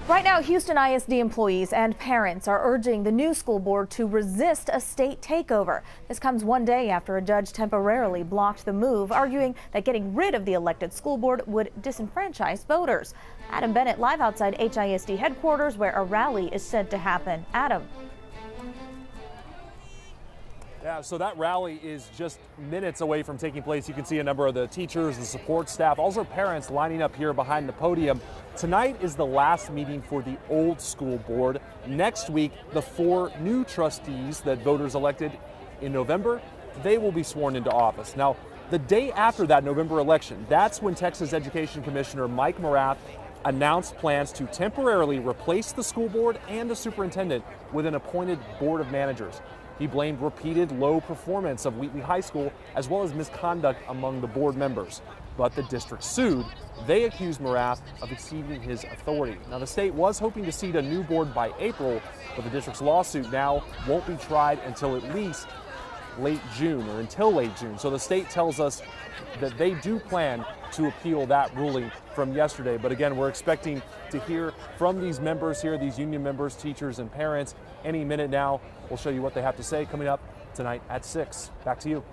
Right now, Houston ISD employees and parents are urging the new school board to resist a state takeover. This comes one day after a judge temporarily blocked the move, arguing that getting rid of the elected school board would disenfranchise voters. Adam Bennett live outside HISD headquarters where a rally is said to happen. Adam. Yeah, so that rally is just minutes away from taking place. You can see a number of the teachers, the support staff, also parents lining up here behind the podium. Tonight is the last meeting for the old school board. Next week, the 4 new trustees that voters elected in November, they will be sworn into office. Now, the day after that November election, that's when Texas Education Commissioner Mike Morath announced plans to temporarily replace the school board and the superintendent with an appointed board of managers. He blamed repeated low performance of Wheatley High School as well as misconduct among the board members. But the district sued. They accused Morath of exceeding his authority. Now, the state was hoping to seat a new board by April, but the district's lawsuit now won't be tried until at least late June or until late June. So the state tells us that they do plan to appeal that ruling from yesterday. But again, we're expecting to hear from these members here, these union members, teachers and parents any minute now. We'll show you what they have to say coming up tonight at 6. Back to you.